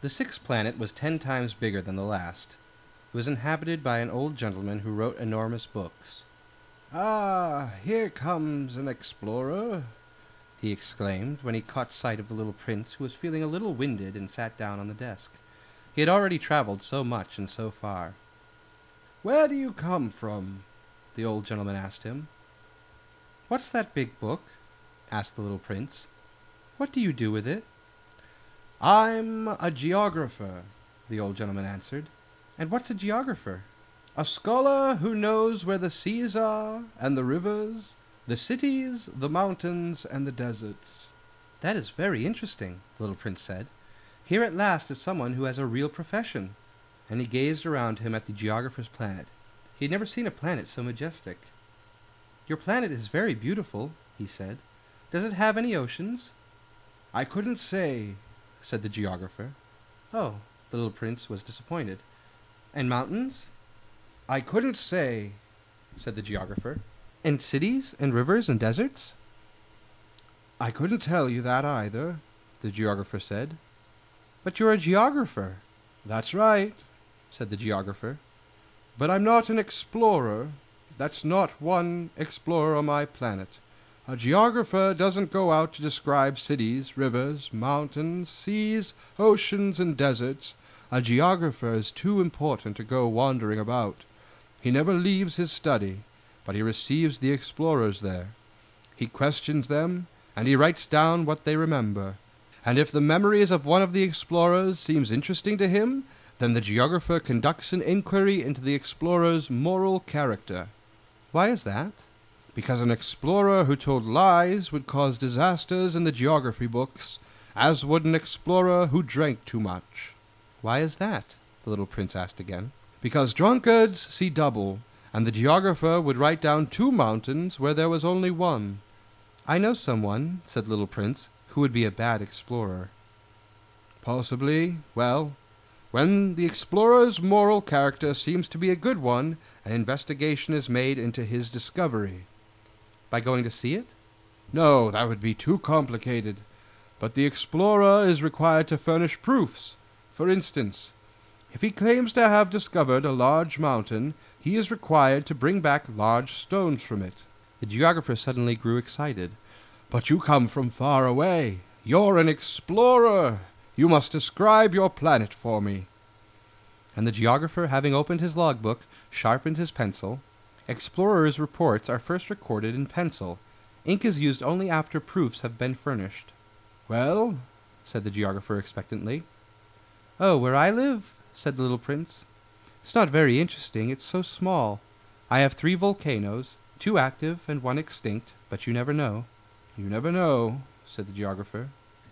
The sixth planet was 10 times bigger than the last. It was inhabited by an old gentleman who wrote enormous books. "Ah, here comes an explorer," he exclaimed when he caught sight of the little prince, who was feeling a little winded and sat down on the desk. He had already traveled so much and so far. "Where do you come from?" the old gentleman asked him. "What's that big book?" asked the little prince. "What do you do with it?" "I'm a geographer," the old gentleman answered. "And what's a geographer?" "A scholar who knows where the seas are, and the rivers, the cities, the mountains, and the deserts." "That is very interesting," the little prince said. "Here at last is someone who has a real profession." And he gazed around him at the geographer's planet. He had never seen a planet so majestic. "Your planet is very beautiful," he said. "Does it have any oceans?" "I couldn't say," said the geographer. "Oh," the little prince was disappointed. "And mountains?" "I couldn't say," said the geographer. "And cities and rivers and deserts?" "I couldn't tell you that either," the geographer said. "But you're a geographer." "That's right," said the geographer. "But I'm not an explorer. That's not one explorer on my planet. A geographer doesn't go out to describe cities, rivers, mountains, seas, oceans, and deserts. A geographer is too important to go wandering about. He never leaves his study, but he receives the explorers there. He questions them, and he writes down what they remember. And if the memories of one of the explorers seems interesting to him, then the geographer conducts an inquiry into the explorer's moral character." "Why is that?" "Because an explorer who told lies would cause disasters in the geography books, as would an explorer who drank too much." "Why is that?" the little prince asked again. "Because drunkards see double, and the geographer would write down 2 mountains where there was only one." "I know someone," said the little prince, "who would be a bad explorer." "Possibly. Well, when the explorer's moral character seems to be a good one, an investigation is made into his discovery." "By going to see it?" "No, that would be too complicated. But the explorer is required to furnish proofs. For instance, if he claims to have discovered a large mountain, he is required to bring back large stones from it." The geographer suddenly grew excited. "But you come from far away. You're an explorer. You must describe your planet for me." And the geographer, having opened his logbook, sharpened his pencil. Explorers' reports are first recorded in pencil. Ink is used only after proofs have been furnished. "Well?" said the geographer expectantly. "Oh, where I live?" said the little prince. "It's not very interesting. It's so small. I have 3 volcanoes, 2 active and 1 extinct, but you never know." "You never know," said the geographer.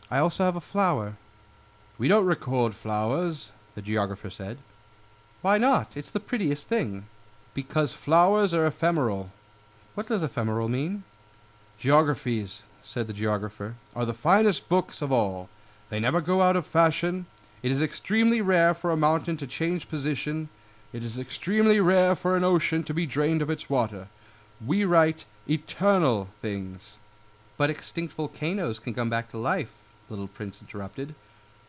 "I also have a flower." "We don't record flowers," the geographer said. "Why not? It's the prettiest thing." "Because flowers are ephemeral." "What does ephemeral mean?" "Geographies," said the geographer, "are the finest books of all. They never go out of fashion. It is extremely rare for a mountain to change position. It is extremely rare for an ocean to be drained of its water. We write eternal things." "But extinct volcanoes can come back to life," the little prince interrupted.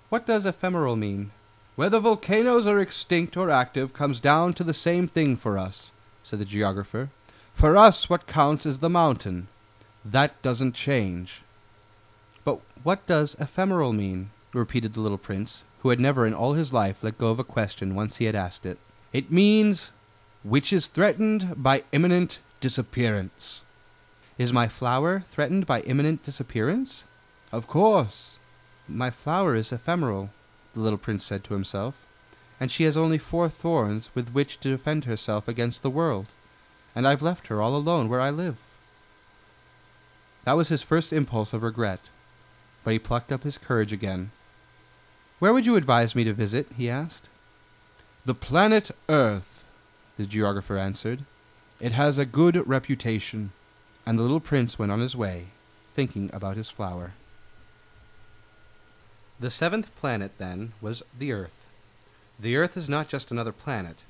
"What does ephemeral mean?" "Whether volcanoes are extinct or active comes down to the same thing for us," said the geographer. "For us what counts is the mountain. That doesn't change." "But what does ephemeral mean?" repeated the little prince, who had never in all his life let go of a question once he had asked it. "It means which is threatened by imminent disappearance." "Is my flower threatened by imminent disappearance?" "Of course." "My flower is ephemeral," the little prince said to himself, "and she has only 4 thorns with which to defend herself against the world, and I've left her all alone where I live." That was his first impulse of regret, but he plucked up his courage again. "Where would you advise me to visit?" he asked. "The planet Earth," the geographer answered. "It has a good reputation." And the little prince went on his way, thinking about his flower. The 7th planet, then, was the Earth. The Earth is not just another planet.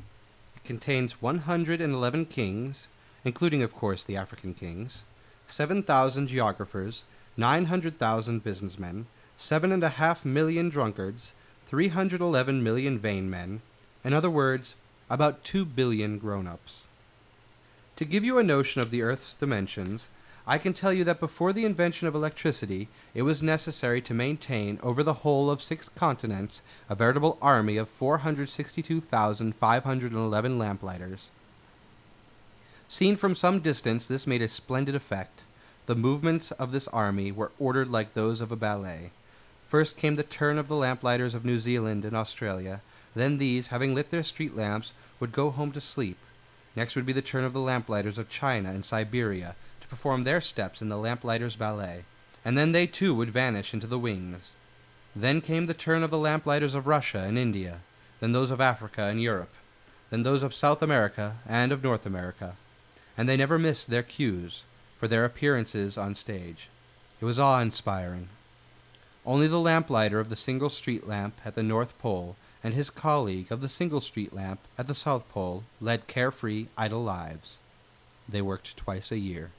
It contains 111 kings, including, of course, the African kings, 7,000 geographers, 900,000 businessmen, 7.5 million drunkards, 311 million vain men, in other words, about 2 billion grown-ups. To give you a notion of the Earth's dimensions, I can tell you that before the invention of electricity, it was necessary to maintain over the whole of 6 continents a veritable army of 462,511 lamplighters. Seen from some distance, this made a splendid effect. The movements of this army were ordered like those of a ballet. First came the turn of the lamplighters of New Zealand and Australia. Then these, having lit their street lamps, would go home to sleep. Next would be the turn of the lamplighters of China and Siberia to perform their steps in the lamplighters' ballet, and then they too would vanish into the wings. Then came the turn of the lamplighters of Russia and India, then those of Africa and Europe, then those of South America and of North America, and they never missed their cues for their appearances on stage. It was awe-inspiring. Only the lamplighter of the single street lamp at the North Pole and his colleague of the single street lamp at the South Pole led carefree, idle lives. They worked twice a year.